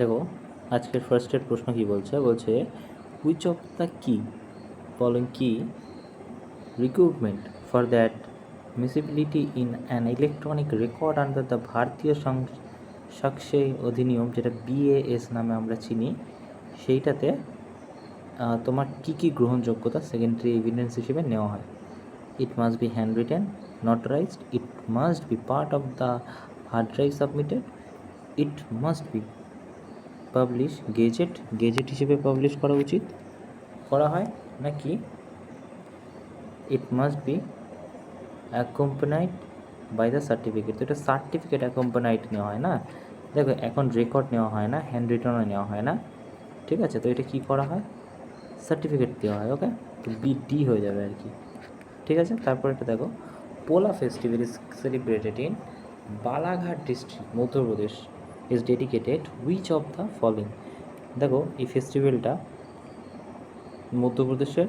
দেখো আজকের ফার্স্টের প্রশ্ন কি বলছে হুইচ অফ দ্য কি ফলোইং কি recruitment for that admissibility in an electronic record under the Bharatiya Sakshya অধিনিয়ম, যেটা BAS নামে আমরা চিনি, সেইটাতে তোমার কী কী গ্রহণযোগ্যতা সেকেন্ডারি এভিডেন্স হিসেবে নেওয়া হয়? ইট must be hanged written, notarized, it must be part of the hard drive submitted, it must be publish gazette হিসেবে পাবলিশ করা উচিত করা হয়, নাকি it must be accompanied by the certificate? তো এটা সার্টিফিকেট অ্যাকম্পানাইড নেওয়া হয় না। দেখো এখন রেকর্ড নেওয়া হয় না, হ্যান্ড রিটার্নও নেওয়া হয় না, ঠিক আছে? তো এটা কি করা হয়? সার্টিফিকেট দেওয়া হয়। ওকে, তো BD হয়ে যাবে আর কি, ঠিক আছে? তারপর এটা দেখো, পোলা festival is celebrated in Balaghat district, Madhya Pradesh, is dedicated which of the following? দেখো এই ফেস্টিভ্যালটা মধ্যপ্রদেশে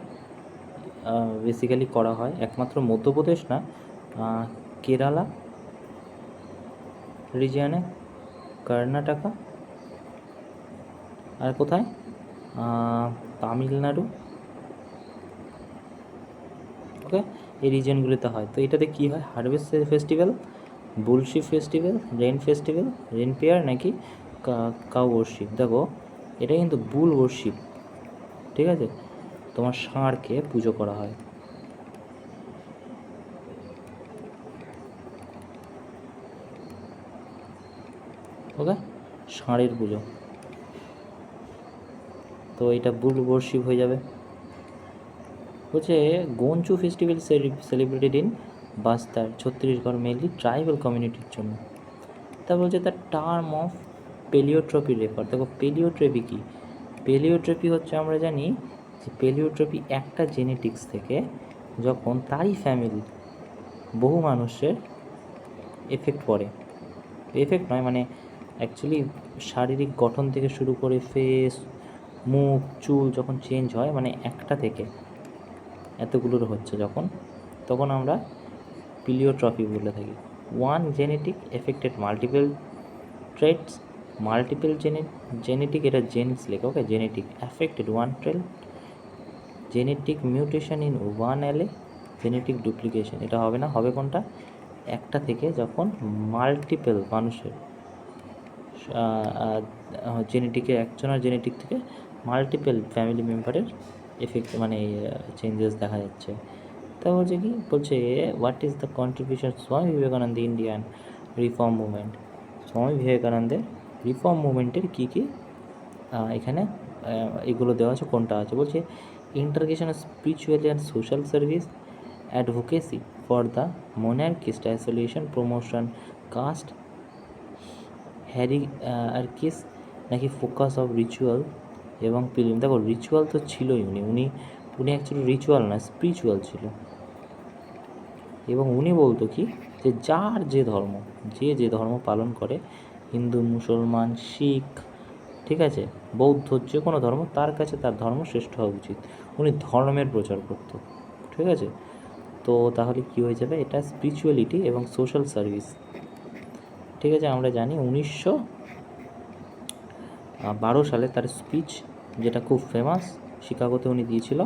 বেসিক্যালি করা হয়, একমাত্র মধ্যপ্রদেশ না, কেরালা রিজিয়নে, কর্ণাটকা, আর কোথায়, তামিলনাড়ু, ওকে, এই রিজিয়নগুলিতে হয়। তো এটাতে কী হয়? Harvest festival, bullship festival, rain prayer, নাকি কাউ ওয়ার্শিপ? দেখো এটা কিন্তু বুল ওয়ার্শিপ, ঠিক আছে? তোমার ষাঁড়কে পুজো করা হয়। ওকে, ষাঁড়ের পুজো, তো এটা বুল ওয়ার্শিপ হয়ে যাবে। বলছে Goncha festival celebrated in Bastar, Chhattisgarh, mainly tribal কমিউনিটির জন্য। তা বলছে the term of pleiotropy refer. দেখো পেলিওট্রপি কী? পেলিওট্রপি হচ্ছে, আমরা জানি যে পেলিওট্রপি একটা জেনেটিক্স থেকে যখন তারই ফ্যামিলি বহু মানুষের এফেক্ট পড়ে, এফেক্ট নয় মানে অ্যাকচুয়ালি শারীরিক গঠন থেকে শুরু করে ফেস, মুখ, চুল যখন চেঞ্জ হয়, মানে একটা থেকে এতগুলোর হচ্ছে যখন, তখন আমরা পিলিওট্রপি বলে থাকি। One genetic affected multiple traits, multiple genetic, এটা জেনস লেখা, okay, genetic affected one trait, genetic mutation in one allele, genetic duplication. এটা হবে না, হবে কোনটা? একটা থেকে যখন মাল্টিপল মানুষের জেনেটিকের, একজনের জেনেটিক থেকে মাল্টিপল ফ্যামিলি মেম্বারের এফেক্ট মানে চেঞ্জেস দেখা যাচ্ছে। তা বলছে কি, বলছে what is the contribution Swami Vivekananda Indian reform movement? স্বামী বিবেকানন্দের রিফর্ম মুভমেন্টের কী কী এখানে এগুলো দেওয়া আছে, কোনটা আছে? বলছে integration of spiritual and social service, advocacy for the monarchist association, promotion caste hierarchies, নাকি ফোকাস অফ রিচুয়াল এবং পিলিম? দেখো রিচুয়াল তো ছিলই, উনি অ্যাকচুয়ালি রিচুয়াল না, স্পিরিচুয়াল ছিল। এবং উনি বলতো কি, যে যার যে ধর্ম, যে ধর্ম পালন করে, হিন্দু, মুসলমান, শিখ, ঠিক আছে, বৌদ্ধ, যে কোনো ধর্ম, তার কাছে তার ধর্ম শ্রেষ্ঠ হওয়া উচিত। উনি ধর্মের প্রচার করতো, ঠিক আছে? তো তাহলে কি হয়ে যাবে? এটা স্পিরিচুয়ালিটি এবং সোশ্যাল সার্ভিস, ঠিক আছে? আমরা জানি 1912 সালে তার স্পিচ, যেটা খুব ফেমাস, শিকাগোতে উনি দিয়েছিল,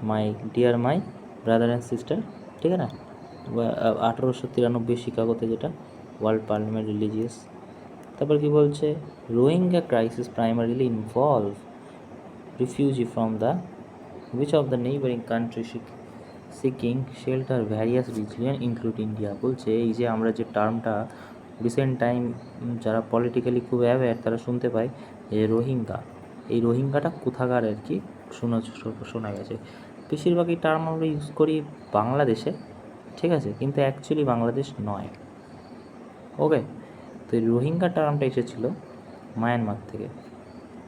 my dear my brother and sister, ঠিক আছে না? 1893 শিকাগোতে, যেটা ওয়ার্ল্ড পার্লামেন্ট রিলিজিয়াস। তারপর কি বলছে? Rohingya crisis primarily involve refugee from the which of the neighboring country seeking shelter various region include India? বলছে এই যে আমরা যে টার্মটা রিসেন্ট টাইম যারা পলিটিক্যালি খুব অ্যাওয়্যার তারা শুনতে পায়, যে রোহিঙ্গা, এই রোহিঙ্গাটা কোথাকার আর কি শোনা গেছে। বেশিরভাগই টার্ম আমরা ইউজ করি বাংলাদেশে, ঠিক আছে, কিন্তু অ্যাকচুয়ালি বাংলাদেশ নয়। ওকে, তো এই রোহিঙ্গা টার্মটা এসেছিল মায়ানমার থেকে,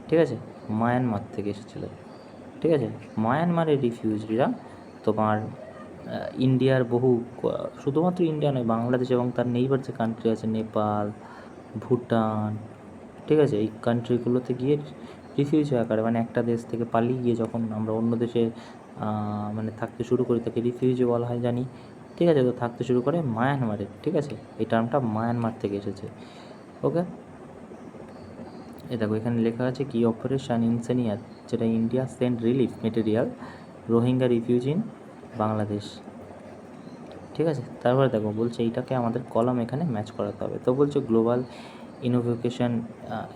ঠিক আছে, মায়ানমার থেকে এসেছিল, ঠিক আছে? মায়ানমারের রিফিউজিরা তোমার ইন্ডিয়ার বহু, শুধুমাত্র ইন্ডিয়া নয়, বাংলাদেশ এবং তার নেইবার যে কান্ট্রি আছে, নেপাল, ভুটান, ঠিক আছে, এই কান্ট্রিগুলোতে গিয়ে রিফিউজি আকারে, মানে একটা দেশ থেকে পালিয়ে গিয়ে যখন আমরা অন্য দেশে মানে থাকতে শুরু করি, তাকে রিফিউজি বলা হয় জানি, ঠিক আছে? তো থাকতে শুরু করে মায়ানমারে, ঠিক আছে? এই টার্মটা মায়ানমার থেকে এসেছে। ওকে, দেখো এখানে লেখা আছে কি অপারেশন ইনসেনিয়ার, যেটা India send relief material Rohingya refugee in Bangladesh. ঠিক আছে, তারপরে দেখো বলছে এইটাকে আমাদের কলাম এখানে ম্যাচ করাতে হবে। তো বলছে global innovation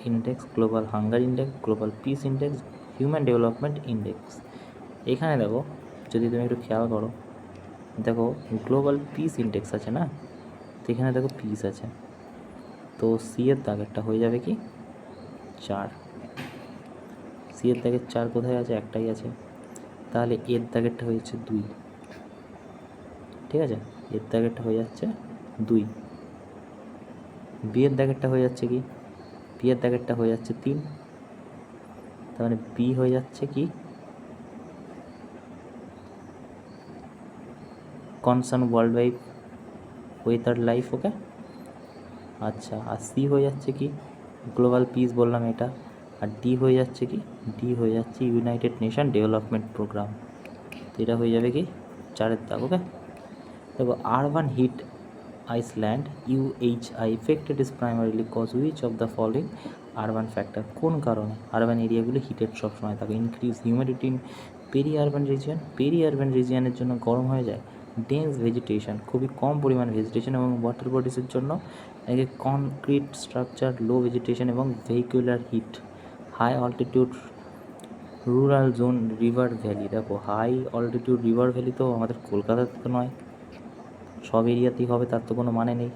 index, global hunger index, global piece index, human development index. এখানে দেখো যদি তুমি একটু খেয়াল করো, দেখো গ্লোবাল পিস ইন্ডেক্স আছে না, তো এখানে দেখো পিস আছে, তো সি এর দাগেরটা হয়ে যাবে কি 4, সি এর দাগের 4 কোথায় আছে, একটাই আছে, তাহলে এর দাগেরটা হয়ে যাচ্ছে 2। ঠিক আছে, এর দাগেরটা হয়ে যাচ্ছে 2, বি এর দাগেরটা হয়ে যাচ্ছে কি, বি এর দাগেরটা হয়ে যাচ্ছে 3, তার মানে বি হয়ে যাচ্ছে কি concern worldwide weather life. Okay, আচ্ছা, আর সি হয়ে যাচ্ছে কি গ্লোবাল পিস বললাম এটা, আর ডি হয়ে যাচ্ছে কি, ডি হয়ে যাচ্ছে ইউনাইটেড নেশন ডেভেলপমেন্ট প্রোগ্রাম। তো এটা হয়ে যাবে কি 4-এর দাগ। ওকে, দেখো urban heat island UHI effected is primarily cause which of the following urban factor, কোন কারণে আরবান এরিয়াগুলো হিটেড সবসময় থাকে? Increase humidity in peri urban region, peri urban রিজিয়নের জন্য গরম হয়ে যায়। ডেন্স ভেজিটেশন, খুবই কম পরিমাণ ভেজিটেশন এবং ওয়াটার বডিসের জন্য একে কনক্রিট স্ট্রাকচার, লো ভেজিটেশন এবং vehicular heat. High altitude rural zone, river valley, দেখো হাই অল্টিটিউড রিভার ভ্যালি তো আমাদের কলকাতাতে তো নয়, সব এরিয়াতেই হবে তার তো কোনো মানে নেই।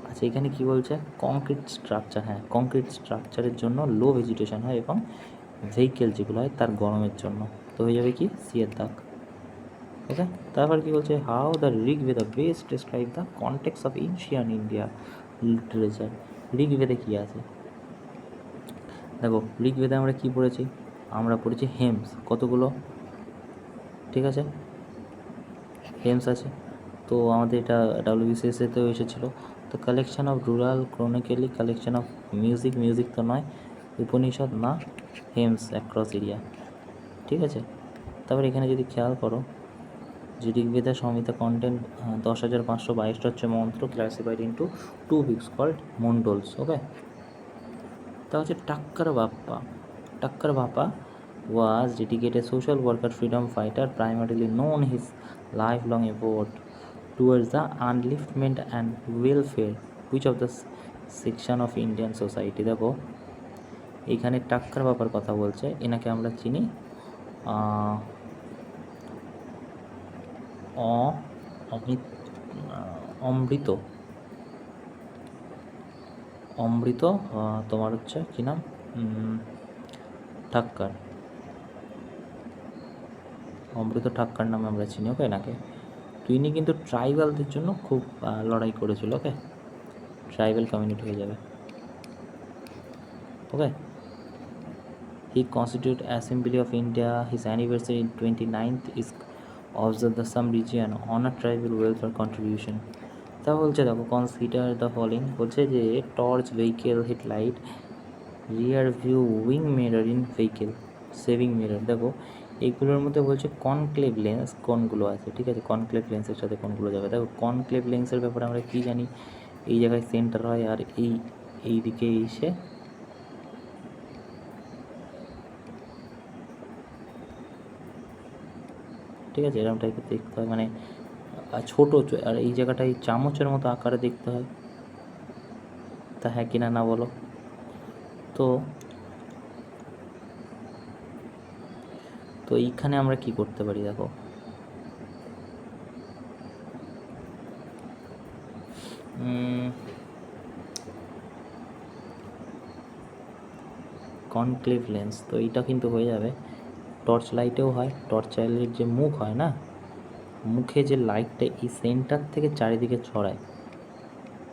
আচ্ছা, এখানে কি বলছে কংক্রিট স্ট্রাকচার, হ্যাঁ কংক্রিট স্ট্রাকচারের জন্য লো ভেজিটেশন হয় এবং ভেহিকেল যেগুলো হয় তার গরমের জন্য। তো হয়ে যাবে কি সি এর দাগ। ওকে, তারপর কি বলছে how the Rigveda best describe the context of ancient India literature. ঋগ্বেদে কী আছে দেখো, ঋগ্বেদে আমরা কি পড়েছি, আমরা পড়েছি হেমস কতগুলো, ঠিক আছে হেমস আছে, তো আমাদের এটা ডাব্লিউবিসিএসেতেও এসেছিলো। তো collection of rural chronically, collection of music, music তো নয়, উপনিষদ না, হেমস অ্যাক্রস এরিয়া। ঠিক আছে, তারপর এখানে যদি খেয়াল করো যে ঋগ্বেদা সংহিতা কন্টেন্ট 10,522 হচ্ছে মন্ত্র, ক্লাসিফাইড ইন্টু 2 weeks কল্ড মন্ডলস। ওকে, তা হচ্ছে টাক্কর Bappa, টাক্কর Bappa was dedicated social worker, freedom fighter, primarily known his lifelong effort towards the upliftment and welfare which of the section of Indian society। দেখো এইখানে টাক্কর বাপার কথা বলছে, এনাকে আমরা চিনি অমৃত, অমৃত তোমার হচ্ছে কী নাম, ঠাক্কর, অমৃত ঠাক্কর নামে আমরা চিনি। ওকে, এনাকে তো ইনি কিন্তু ট্রাইবালদের জন্য খুব লড়াই করেছিল। ওকে, ট্রাইবাল কমিউনিটি হয়ে যাবে। Okay, he constitute assembly of India, his anniversary 29th is observe the same region honour tribal welfare contribution. তা বলছে দেখো কনসিডার দ্য ফলোইং, বলছে যে torch, vehicle headlight, rear view, wing mirror in vehicle, shaving mirror. দেখো এইগুলোর মধ্যে বলছে conclave lens কোনগুলো আছে। ঠিক আছে, কনক্লেভ লেন্সের সাথে কোনগুলো যাবে। দেখো কনক্লেভ লেন্সের ব্যাপারে আমরা কী জানি, এই জায়গায় সেন্টার হয় আর এই দিকে এসে ঠিক আছে এরকম টাইপের দেখতে হয়, মানে ছোটো, আর এই জায়গাটায় চামচের মতো আকারে দেখতে হয়। তা হ্যাঁ কিনা না বলো। তো তো এইখানে আমরা কি করতে পারি দেখো, কনক্লেভ লেন্স, তো এইটা কিন্তু হয়ে যাবে টর্চ লাইটেও হয়। টর্চ লাইটের যে মুখ হয় না, মুখে যে লাইটটা এই সেন্টার থেকে চারিদিকে ছড়ায়,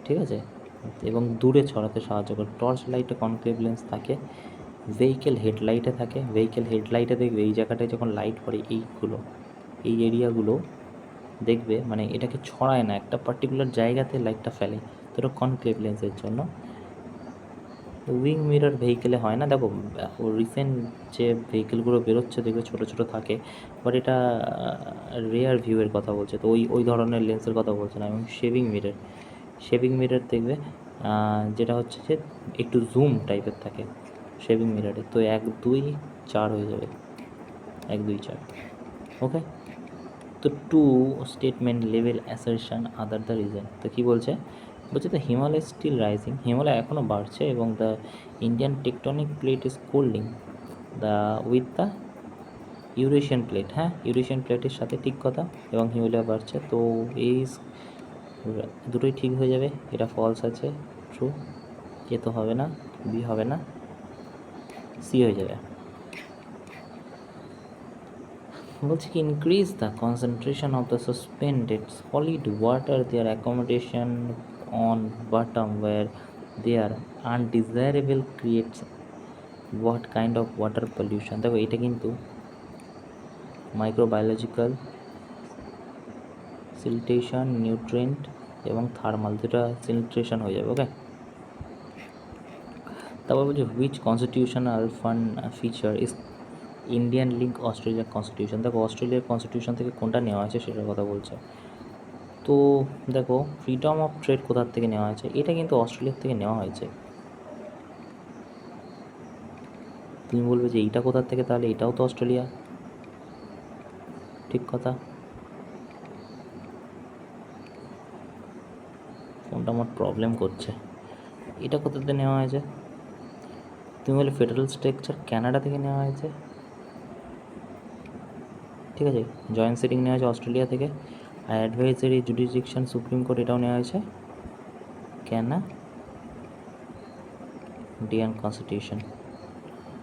ঠিক আছে, এবং দূরে ছড়াতে সাহায্য করে। টর্চ লাইটে কনক্লেভ লেন্স থাকে, ভেহিকেল হেডলাইটে থাকে। ভেহিকেল হেডলাইটে দেখবে এই জায়গাটায় যখন লাইট পড়ে, এই এরিয়াগুলো দেখবে মানে এটাকে ছড়ায় না, একটা পার্টিকুলার জায়গাতে লাইটটা ফেলে, তো এটা কনক্লেভ লেন্সের জন্য। উইং মিরর ভেহিকেলে হয় না। দেখো রিসেন্ট যে ভেহিকেলগুলো বেরোচ্ছে দেখবে ছোটো ছোটো থাকে, বাট এটা রেয়ার ভিউয়ের কথা বলছে, তো ওই ধরনের লেন্সের কথা বলছে না। এবং শেভিং মিরর দেখবে যেটা হচ্ছে যে একটু জুম টাইপের থাকে, শেভিং মিরারে, তো 1 2 4 হয়ে যাবে, 1 2 4। ওকে, তো two statement level assertion other the reason. তো কী বলছে, বলছে the Himalaya still rising, Himalaya এখনও বাড়ছে, এবং the Indian tectonic plate is colliding the with the Eurasian plate. হ্যাঁ, ইউরেশিয়ান প্লেটের সাথে ঠিক কথা, এবং হিমালয় বাড়ছে, তো এই দুটোই ঠিক হয়ে যাবে। এটা ফলস আছে, ট্রু, এ তো হবে না, বি হবে না, সি হয়ে যাবে। বলছে কি, increase the concentration of the suspended solid water their accommodation on bottom or their undesirable creates what kind of water pollution. দেখো এটা কিন্তু মাইক্রোবায়োলজিক্যাল, সিলটেশন, নিউট্রিয়েন্ট এবং থার্মাল, দুটা সিলট্রেশন হয়ে যাবে। ওকে, তারপর বলছে which constitutional fund feature is Indian link অস্ট্রেলিয়ার কনস্টিটিউশন। দেখো অস্ট্রেলিয়ার কনস্টিটিউশন থেকে কোনটা নেওয়া আছে সেটার কথা বলছে। তো দেখো ফ্রিডম অফ ট্রেড কোথার থেকে নেওয়া হয়েছে, এটা কিন্তু অস্ট্রেলিয়ার থেকে নেওয়া হয়েছে। তুমি বলবে যে এইটা কোথার থেকে, তাহলে এটাও তো অস্ট্রেলিয়া, ঠিক কথা। ফোনটা আমার প্রবলেম করছে, এটা কোথা থেকে নেওয়া হয়েছে। তুমি বলে ফেডারেল স্ট্রাকচার কানাডা থেকে নেওয়া হয়েছে, ঠিক আছে। জয়েন্ট সিটিং নেওয়া হয়েছে অস্ট্রেলিয়া থেকে, আর অ্যাডভাইজারি জুডিসডিকশন সুপ্রিম কোর্ট এটাও নেওয়া হয়েছে কানাডিয়ান কনস্টিটিউশন,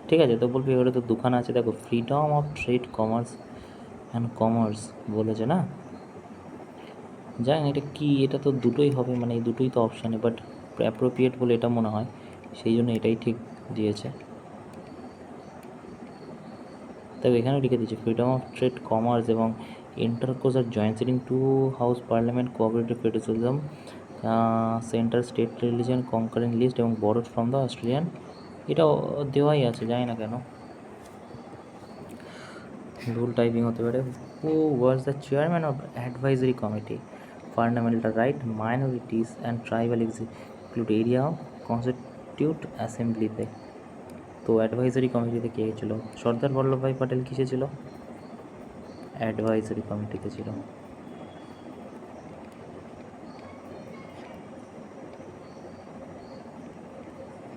ঠিক আছে। তো বলবি এবারে তো দুখানা আছে, দেখো freedom of trade commerce and commerce বলেছে না, জানেন এটা কি, এটা তো দুটোই হবে, মানে এই দুটোই তো অপশানে, বাট অ্যাপ্রোপ্রিয়েট বলে এটা মনে হয়, সেই জন্য এটাই ঠিক দিয়েছে। তবে এখানেও লিখে দিয়েছে ফ্রিডম অফ ট্রেড কমার্স এবং ইন্টারকোর্স আর joint sitting two house parliament cooperative federalism centre state religion concurrent list এবং বরোড ফ্রম দ্য অস্ট্রেলিয়ান, এটাও দেওয়াই আছে, জানি না কেন, ভুল টাইপিং হতে পারে। Who was the chairman of advisory committee fundamental right minorities and tribal executive area constitute অ্যাসেম্বলিতে। তো অ্যাডভাইজারি কমিটিতে কে ছিল, সর্দার বল্লভভাই প্যাটেল কিসে ছিল, অ্যাডভাইজারি কমিটিতে ছিল।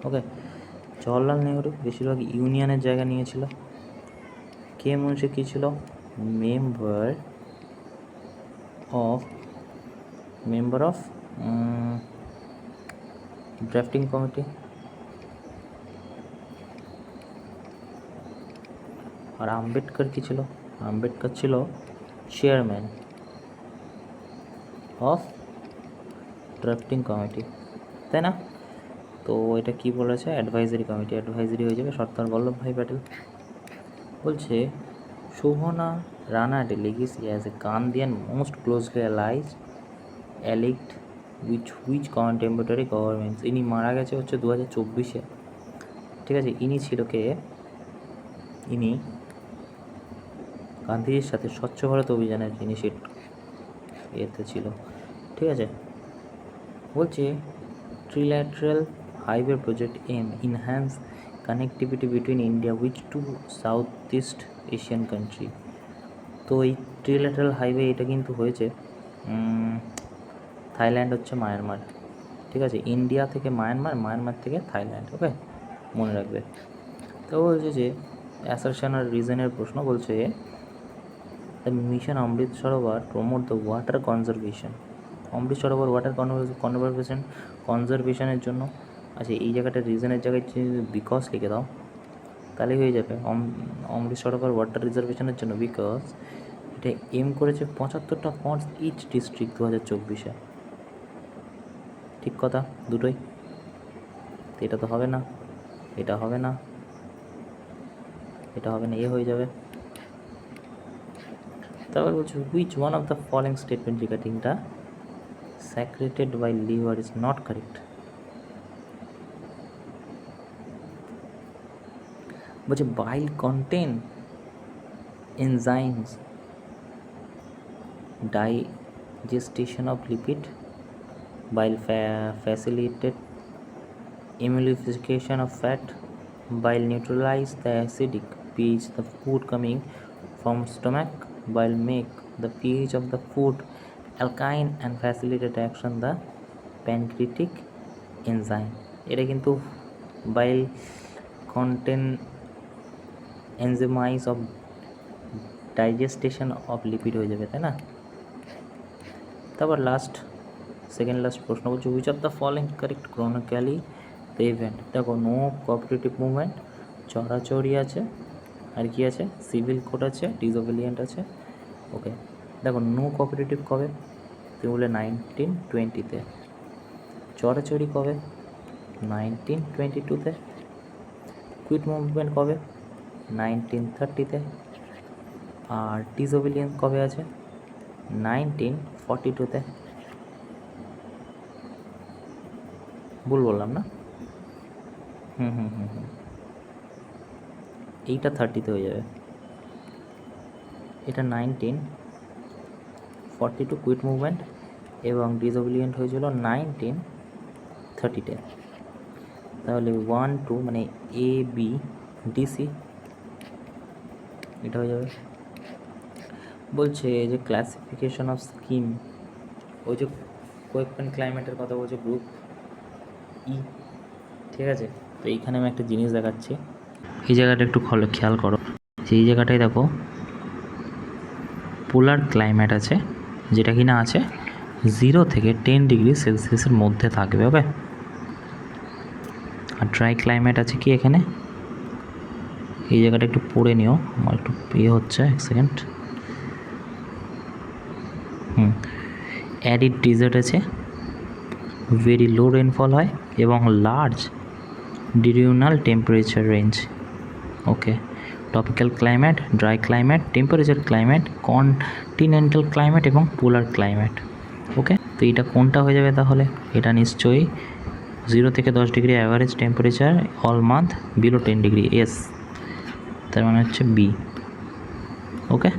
ওকে, জওয়াহরলাল নেহরু বেশিরভাগ ইউনিয়নের জায়গা নিয়েছিল। কে মুন্সি কী ছিল, মেম্বার অফ ড্রাফটিং কমিটি। আর আম্বেদকর কী ছিল, আম্বেদকর ছিল চেয়ারম্যান অফ ড্রাফটিং কমিটি, তাই না। তো এটা কি বলেছে, অ্যাডভাইজারি কমিটি, অ্যাডভাইজারি হয়ে যাবে সর্দার বল্লভভাই প্যাটেল। বলছে শোভনা Ranade legacy as a Gandhian most closely allied with which contemporary governments। ইনি মারা গেছে হচ্ছে 2024-এ, ঠিক আছে। ইনি ছিল কে, ইনি গান্ধীজির সাথে স্বচ্ছ ভারত অভিযানের ইনিশিয়েট এতে ছিল, ঠিক আছে। বলছে trilateral highway project aim enhance connectivity between India with to South East Asian country. তো এই ট্রিল্যাটারাল হাইওয়ে এটা কিন্তু হয়েছে থাইল্যান্ড হচ্ছে মায়ানমার, ঠিক আছে। ইন্ডিয়া থেকে মায়ানমার, মায়ানমার থেকে থাইল্যান্ড, ওকে, মনে রাখবে। তো বলছে যে অ্যাসারশন আর রিজনের প্রশ্ন, বলছে the mission Amrit Sarovar promote the water conservation. Amrit Sarovar water কনজারভেশনের জন্য, আচ্ছা এই জায়গাটা রিজনের জায়গায় বিকজ লিখে দাও, তাহলে হয়ে যাবে অমৃত সরোবর ওয়াটার রিজার্ভেশনের জন্য, বিকজ এটা এম করেছে 75টা পয়েন্টস ইচ ডিস্ট্রিক্ট 2024-এ, ঠিক কথা দুটোই। তো এটা তো হবে না, এটা হবে না, এটা হবে না, এ হয়ে যাবে। তারপর বলছে which one of the following statement regarding the secreted by liver is not correct। বলছে bile contain enzymes digestion of lipid, bile facilitate emulsification of fat, while neutralize the acidic pH the food coming from stomach, while make the pH of the food alkaline and facilitate action the pancreatic enzyme. এটা কিন্তু bile contain enzymes of digestion of lipid হয়ে যাবে, তাই না? তারপর second last প্রশ্ন বলছে which of the following correct chronically the event. দেখো নো কোঅপারেটিভ মুভমেন্ট, চড়াচড়ি আছে, আর কি আছে, সিভিল কোড আছে, ডিসওবিলিয়েন্ট আছে। ওকে, দেখো নো কোঅপারেটিভ কবে, তুমি বলে 1920-তে, চড়াচড়ি কবে 1922-তে, কুইট মুভমেন্ট কবে 1930-তে, আর ডিসওবিলিয়েন্স কবে আছে 1942-তে। ভুল বললাম না? এইটা 30-তে হয়ে যাবে, এটা 1942 কুইট মুভমেন্ট এবং ডিসওবিলিয়েন্ট হয়েছিল 1930-তে। তাহলে 1 2 মানে এ বি ডিসি এটা হয়ে যাবে। বলছে যে ক্লাসিফিকেশন অফ স্কিম, ওই যে কোয়েকপেন ক্লাইমেটের কথা বলছে গ্রুপ ই, ঠিক আছে? তো এইখানে আমি একটা জিনিস দেখাচ্ছি, এই জায়গাটা একটু খেয়াল করো, সেই জায়গাটায় দেখো পোলার ক্লাইমেট আছে, যেটা কিনা আছে 0 থেকে 10 ডিগ্রি সেলসিয়াসের মধ্যে থাকবে। ওকে, আর ড্রাই ক্লাইমেট আছে কি এখানে, এই জায়গাটা একটু পড়ে নিও, আমার একটু হচ্ছে, এক সেকেন্ড। অ্যারিড ডিজার্ট আছে, ভেরি লো রেনফল হয় এবং large diurnal temperature range. Okay, topical climate, dry climate, temperature climate, continental climate এবং পোলার ক্লাইমেট। ওকে, তো এটা কোনটা হয়ে যাবে তাহলে? এটা নিশ্চয়ই 0 থেকে 10 degree average temperature all month below 10 degree, S, তার মানে হচ্ছে বি। ওকে।